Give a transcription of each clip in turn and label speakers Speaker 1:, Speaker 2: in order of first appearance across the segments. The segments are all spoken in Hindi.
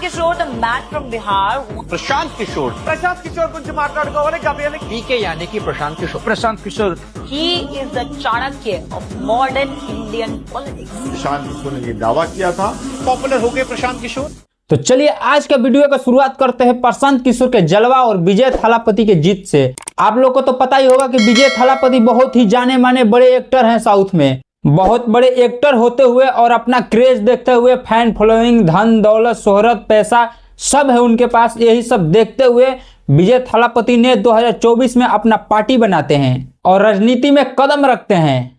Speaker 1: Kishore, the man from Bihar.
Speaker 2: Prashant Kishor कुछ माట్లాడుకోవాలి कभी पीके यानी कि Prashant Kishor
Speaker 1: He is the Chanakya of modern Indian politics.
Speaker 3: Prashant Kishor ने ये दावा किया था।
Speaker 2: पॉपुलर हो गए प्रशांत किशोर।
Speaker 4: तो चलिए आज का वीडियो का शुरुआत करते हैं प्रशांत किशोर के जलवा और विजय थालापति के जीत से। आप लोग को तो पता ही होगा कि विजय थालापति बहुत ही जाने माने बड़े एक्टर हैं साउथ में। बहुत बड़े एक्टर होते हुए और अपना क्रेज देखते हुए फैन फॉलोइंग, धन दौलत, शोहरत, पैसा सब है उनके पास। यही सब देखते हुए विजय थालापति ने 2024 में अपना पार्टी बनाते हैं और राजनीति में कदम रखते हैं।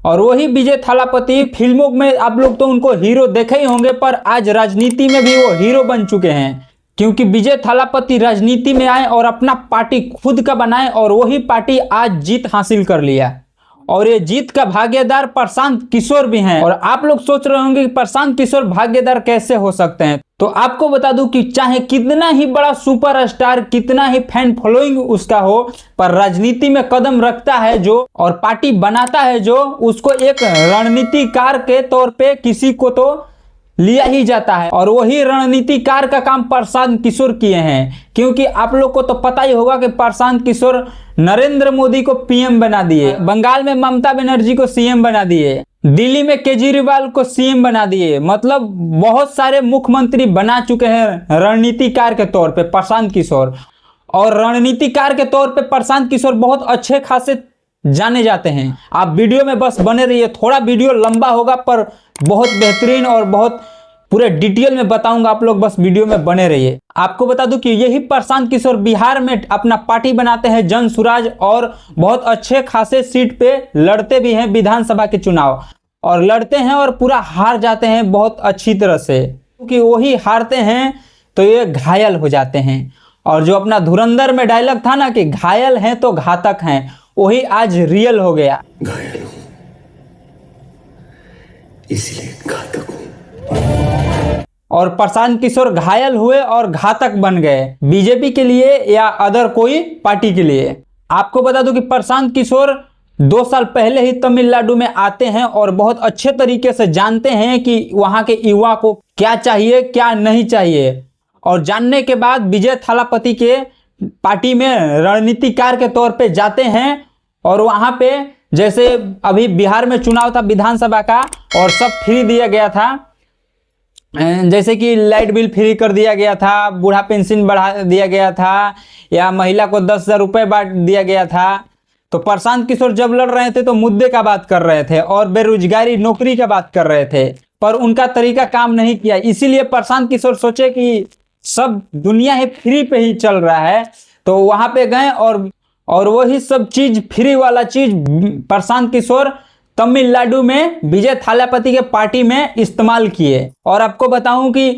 Speaker 4: और वही विजय थालापति फिल्मों में आप लोग तो उनको हीरो देखे ही होंगे, पर आज राजनीति में भी वो हीरो बन चुके हैं, क्योंकि विजय थालापति राजनीति में आए और अपना पार्टी खुद का बनाए और वही पार्टी आज जीत हासिल कर लिया। और ये जीत का भागीदार प्रशांत किशोर भी हैं। और आप लोग सोच रहे होंगे कि प्रशांत किशोर भागीदार कैसे हो सकते हैं, तो आपको बता दूं कि चाहे कितना ही बड़ा सुपरस्टार, कितना ही फैन फॉलोइंग उसका हो, पर राजनीति में कदम रखता है जो और पार्टी बनाता है जो, उसको एक रणनीतिकार के तौर पे किसी को तो लिया ही जाता है। और वही रणनीतिकार का काम प्रशांत किशोर किए हैं, क्योंकि आप लोग को तो पता ही होगा कि प्रशांत किशोर नरेंद्र मोदी को पीएम बना दिए, बंगाल में ममता बनर्जी को सीएम बना दिए, दिल्ली में केजरीवाल को सीएम बना दिए, मतलब बहुत सारे मुख्यमंत्री बना चुके हैं रणनीतिकार के तौर पे प्रशांत किशोर। और रणनीतिकार के तौर पे प्रशांत किशोर बहुत अच्छे खासे जाने जाते हैं। आप वीडियो में बस बने रहिए, थोड़ा वीडियो लंबा होगा पर बहुत बेहतरीन और बहुत पूरे डिटेल में बताऊंगा, आप लोग बस वीडियो में बने रहिए। आपको बता दूं कि यही प्रशांत किशोर बिहार में अपना पार्टी बनाते हैं जन सुराज, और बहुत अच्छे खासे सीट पे लड़ते भी हैं विधानसभा के चुनाव, और लड़ते हैं और पूरा हार जाते हैं बहुत अच्छी तरह से, क्योंकि वही हारते हैं तो ये घायल हो जाते हैं। और जो अपना धुरंधर में डायलॉग था ना कि घायल हैं तो घातक हैं, वही आज रियल हो गया।
Speaker 5: घायल हूं इसलिए घातक हूं।
Speaker 4: और प्रशांत किशोर घायल हुए और घातक बन गए, बीजेपी के लिए या अदर कोई पार्टी के लिए। आपको बता दूं कि प्रशांत किशोर 2 साल पहले ही तमिलनाडु में आते हैं और बहुत अच्छे तरीके से जानते हैं कि वहां के युवा को क्या चाहिए क्या नहीं चाहिए। और जानने के बाद विजय थालापति के पार्टी में रणनीतिकार के तौर पे जाते हैं, और वहां पे जैसे अभी बिहार में चुनाव था विधानसभा का और सब फ्री दिया गया था, जैसे कि लाइट बिल फ्री कर दिया गया था, बूढ़ा पेंशन बढ़ा दिया गया था, या महिला को 10,000 रुपये बांट दिया गया था। तो प्रशांत किशोर जब लड़ रहे थे तो मुद्दे का बात कर रहे थे और बेरोजगारी नौकरी का बात कर रहे थे, पर उनका तरीका काम नहीं किया। इसीलिए प्रशांत किशोर सोचे कि सब दुनिया ही फ्री पे ही चल रहा है, तो वहां पे गए और वही सब चीज फ्री वाला चीज प्रशांत किशोर तमिलनाडु में विजय थालापति के पार्टी में इस्तेमाल किए। और आपको बताऊं कि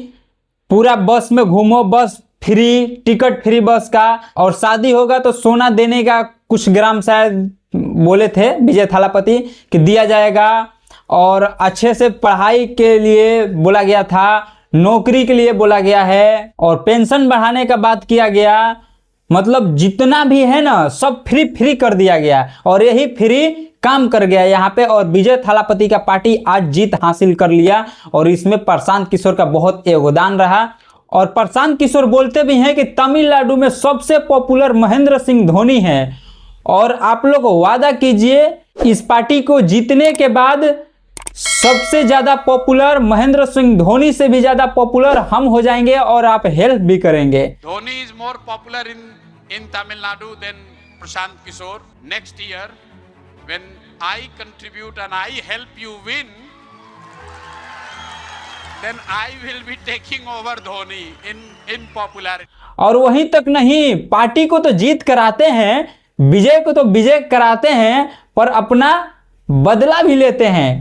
Speaker 4: पूरा बस में घूमो, बस फ्री, टिकट फ्री बस का, और शादी होगा तो सोना देने का कुछ ग्राम शायद बोले थे विजय थालापति कि दिया जाएगा, और अच्छे से पढ़ाई के लिए बोला गया था, नौकरी के लिए बोला गया है, और पेंशन बढ़ाने का बात किया गया। मतलब जितना भी है ना सब फ्री कर दिया गया, और यही फ्री काम कर गया यहाँ पे। और विजय थालापति का पार्टी आज जीत हासिल कर लिया, और इसमें प्रशांत किशोर का बहुत योगदान रहा। और प्रशांत किशोर बोलते भी हैं कि तमिलनाडु में सबसे पॉपुलर महेंद्र सिंह धोनी है, और आप लोग वादा कीजिए इस पार्टी को जीतने के बाद सबसे ज्यादा पॉपुलर महेंद्र सिंह धोनी से भी ज्यादा पॉपुलर हम हो जाएंगे, और आप हेल्प भी करेंगे।
Speaker 6: Dhoni is more popular in Tamil Nadu than Prashant Kishor. Next year when I contribute and I help you win, then I will be taking over Dhoni in popularity.
Speaker 4: और वहीं तक नहीं, पार्टी को तो जीत कराते हैं, विजय को तो विजय कराते हैं, पर अपना बदला भी लेते हैं।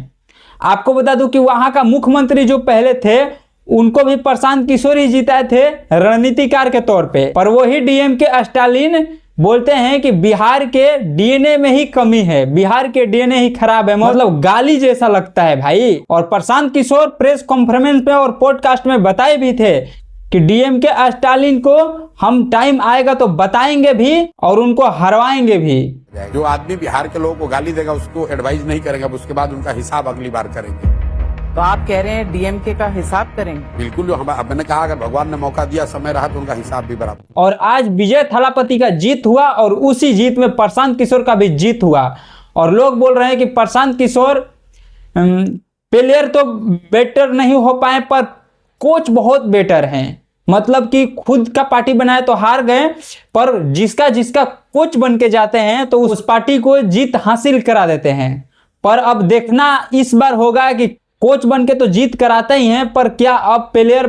Speaker 4: आपको बता दूं कि वहां का मुख्यमंत्री जो पहले थे उनको भी प्रशांत किशोर ही जिताए थे रणनीतिकार के तौर पे, पर वही डीएम के स्टालिन बोलते हैं कि बिहार के डीएनए में ही कमी है, बिहार के डीएनए ही खराब है, मतलब गाली जैसा लगता है भाई। और प्रशांत किशोर प्रेस कॉन्फ्रेंस में और पॉडकास्ट में बताए भी थे कि डीएम के स्टालिन को हम टाइम आएगा तो बताएंगे भी और उनको हरवाएंगे भी।
Speaker 3: जो आदमी बिहार के लोगों को गाली देगा उसको एडवाइस नहीं करेंगे, उसके बाद उनका हिसाब अगली बार करेंगे।
Speaker 7: तो आप कह रहे हैं डीएमके का हिसाब करेंगे?
Speaker 8: बिल्कुल, जो मैंने कहा अगर भगवान ने मौका दिया, समय रहा तो उनका हिसाब भी बराबर।
Speaker 4: और आज विजय थालापति का जीत हुआ और उसी जीत में प्रशांत किशोर का भी जीत हुआ। और लोग बोल रहे हैं कि प्रशांत किशोर प्लेयर तो बेटर नहीं हो पाए पर कोच बहुत बेटर हैं। मतलब कि खुद का पार्टी बनाए तो हार गए, पर जिसका जिसका कोच बन के जाते हैं तो उस पार्टी को जीत हासिल करा देते हैं। पर अब देखना इस बार होगा कि कोच बन के तो जीत कराते ही हैं, पर क्या अब प्लेयर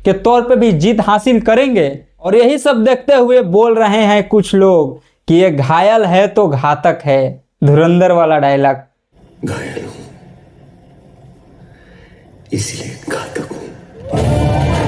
Speaker 4: के तौर पे भी जीत हासिल करेंगे? और यही सब देखते हुए बोल रहे हैं कुछ लोग कि ये घायल है तो घातक है, धुरंधर वाला डायलॉग।
Speaker 5: घायल हूं इसलिए घातक हूं।